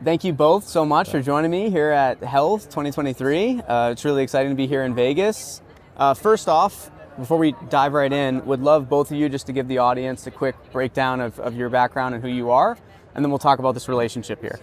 Thank you both so much for joining me here at Health 2023. It's really exciting to be here in Vegas. First off, before we dive right in, would love both of you just to give the audience a quick breakdown of your background and who you are, and then we'll talk about this relationship here.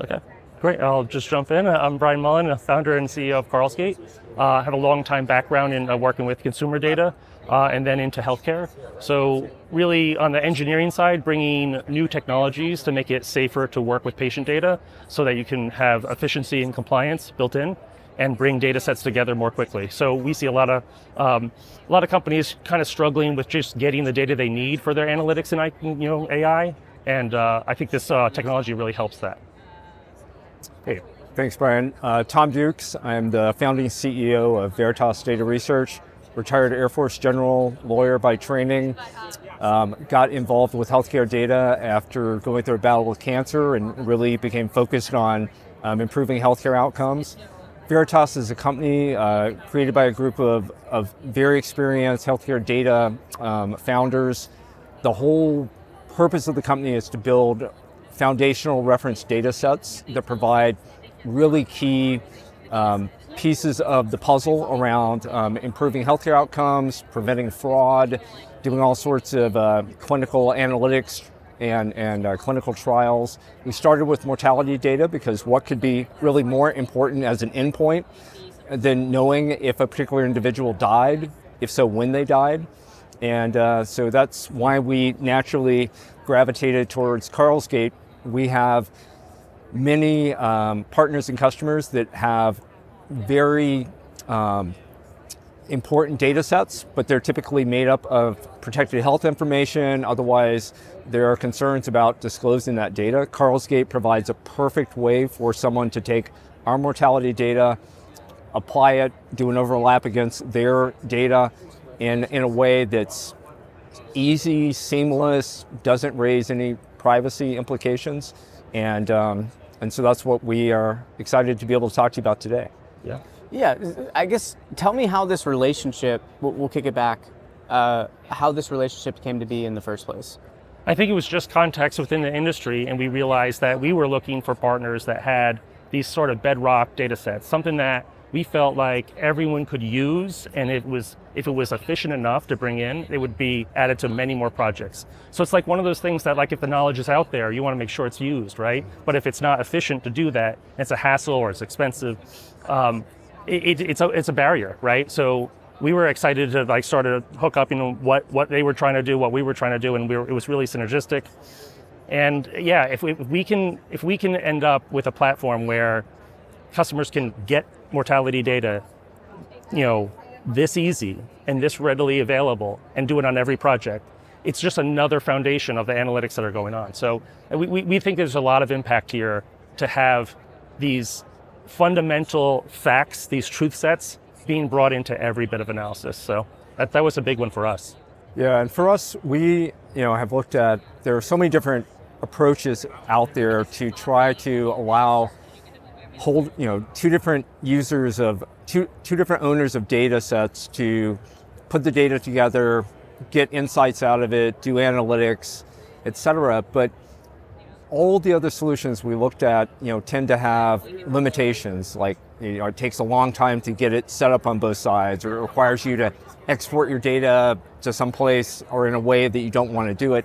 Okay, great. I'll just jump in. I'm Brian Mullin, a founder and CEO of Karlsgate. I have a long time background in working with consumer data and then into healthcare. So really on the engineering side, bringing new technologies to make it safer to work with patient data so that you can have efficiency and compliance built in and bring data sets together more quickly. So we see a lot of companies kind of struggling with just getting the data they need for their analytics and AI, and I think this technology really helps that. Hey, thanks, Brian. Tom Dukes. I'm the founding CEO of Veritas Data Research, retired Air Force general, lawyer by training. Got involved with healthcare data after going through a battle with cancer and really became focused on improving healthcare outcomes. Veritas is a company created by a group of very experienced healthcare data founders. The whole purpose of the company is to build foundational reference data sets that provide really key pieces of the puzzle around improving healthcare outcomes, preventing fraud, doing all sorts of clinical analytics and clinical trials. We started with mortality data because what could be really more important as an endpoint than knowing if a particular individual died, if so when they died. And so that's why we naturally gravitated towards Karlsgate. We have many partners and customers that have very important data sets, but they're typically made up of protected health information. Otherwise, there are concerns about disclosing that data. Karlsgate provides a perfect way for someone to take our mortality data, apply it, do an overlap against their data in a way that's easy, seamless, doesn't raise any privacy implications. And so that's what we are excited to be able to talk to you about today. Yeah, I guess tell me how this relationship, we'll kick it back, how this relationship came to be in the first place. I think it was just context within the industry, and we realized that we were looking for partners that had these sort of bedrock data sets, something that we felt like everyone could use, and if it was efficient enough to bring in, it would be added to many more projects. So it's like one of those things that, like, if the knowledge is out there, you want to make sure it's used, right? But if it's not efficient to do that, it's a hassle or it's expensive, it's a barrier, right? So we were excited to start to hook up, what they were trying to do, what we were trying to do, and it was really synergistic. And yeah, if we can end up with a platform where customers can get mortality data, this easy and this readily available, and do it on every project, it's just another foundation of the analytics that are going on. So we think there's a lot of impact here to have these fundamental facts, these truth sets, being brought into every bit of analysis. So that was a big one for us. Yeah, and for us, we have looked at, there are so many different approaches out there to try to allow two different users of two different owners of data sets to put the data together, get insights out of it, do analytics, etc. But all the other solutions we looked at, tend to have limitations, like it takes a long time to get it set up on both sides, or it requires you to export your data to some place or in a way that you don't want to do it.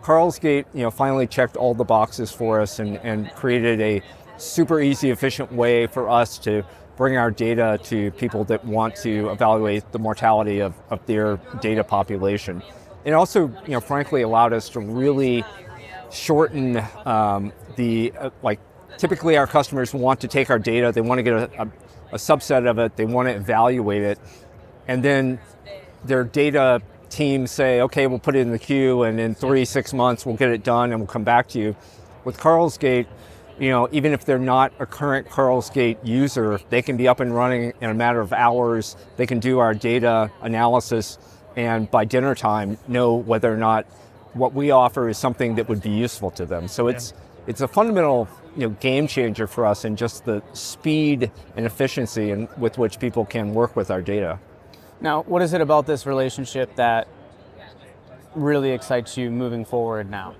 Karlsgate, finally checked all the boxes for us and created a super easy, efficient way for us to bring our data to people that want to evaluate the mortality of their data population. It also, frankly, allowed us to really shorten typically our customers want to take our data, they want to get a subset of it, they want to evaluate it, and then their data team say, okay, we'll put it in the queue, and in 3-6 months we'll get it done and we'll come back to you. With Karlsgate, even if they're not a current Karlsgate user, they can be up and running in a matter of hours. They can do our data analysis, and by dinner time know whether or not what we offer is something that would be useful to them. So it's a fundamental game changer for us in just the speed and efficiency with which people can work with our data. Now, what is it about this relationship that really excites you moving forward now?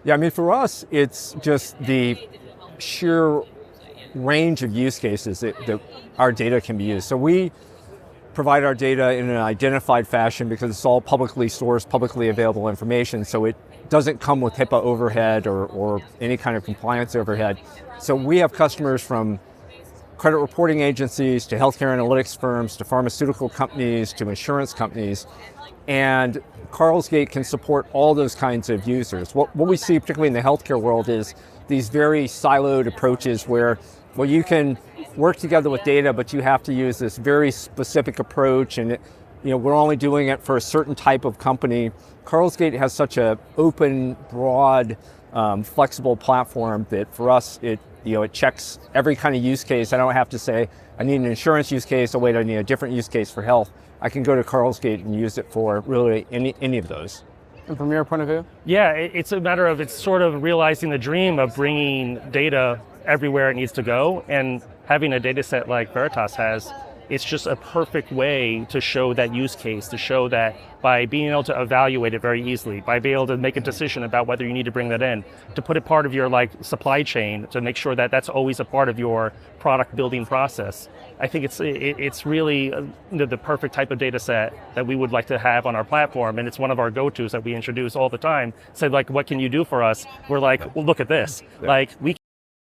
Yeah, I mean, for us, it's just the sheer range of use cases that our data can be used. So we provide our data in an identified fashion because it's all publicly sourced, publicly available information. So it doesn't come with HIPAA overhead or any kind of compliance overhead. So we have customers from credit reporting agencies to healthcare analytics firms to pharmaceutical companies to insurance companies. And Karlsgate can support all those kinds of users. What we see, particularly in the healthcare world, is these very siloed approaches where, well, you can work together with data, but you have to use this very specific approach, and we're only doing it for a certain type of company. Karlsgate has such a open, broad, flexible platform that for us, it checks every kind of use case. I don't have to say, I need an insurance use case, oh wait, I need a different use case for health. I can go to Karlsgate and use it for really any of those. And from your point of view? Yeah, it's a matter of, it's sort of realizing the dream of bringing data everywhere it needs to go, and having a data set like Veritas has, it's just a perfect way to show that use case, to show that by being able to evaluate it very easily, by being able to make a decision about whether you need to bring that in, to put it part of your supply chain, to make sure that that's always a part of your product building process. I think it's really the perfect type of data set that we would like to have on our platform, and it's one of our go-tos that we introduce all the time. Say, what can you do for us? We're like, well, look at this. Yeah. We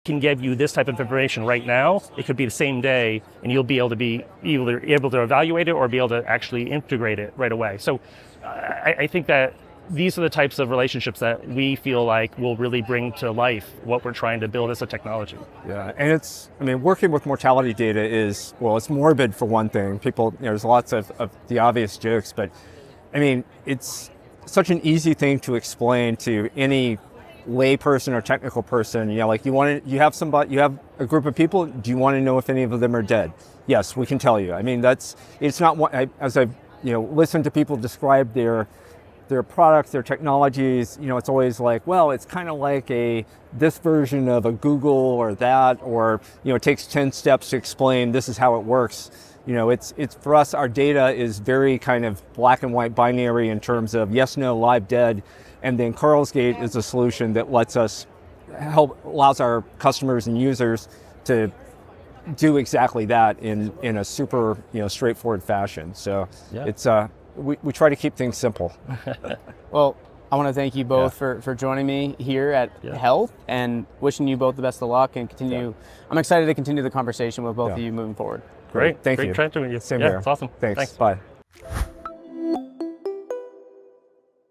can give you this type of information right now. It could be the same day, and you'll be able to be either able to evaluate it or be able to actually integrate it right away. So I think that these are the types of relationships that we feel like will really bring to life what we're trying to build as a technology. Yeah, and working with mortality data is, well, it's morbid for one thing. People, there's lots of the obvious jokes, but it's such an easy thing to explain to any lay person or technical person. You have a group of people, do you want to know if any of them are dead? Yes, we can tell you. It's not, as I've listened to people describe their products, their technologies, it's always like, well, it's kind of like this version of a Google or that, or it takes 10 steps to explain this is how it works. It's for us, our data is very kind of black and white binary in terms of yes, no, live, dead. And then Karlsgate is a solution that allows our customers and users to do exactly that in a super straightforward fashion. So yeah. It's we try to keep things simple. Well, I want to thank you both for joining me here at Health, and wishing you both the best of luck and continue. Yeah. I'm excited to continue the conversation with both of you moving forward. Great. Thank you. Great chatting with you. Same here. It's awesome. Thanks. Bye.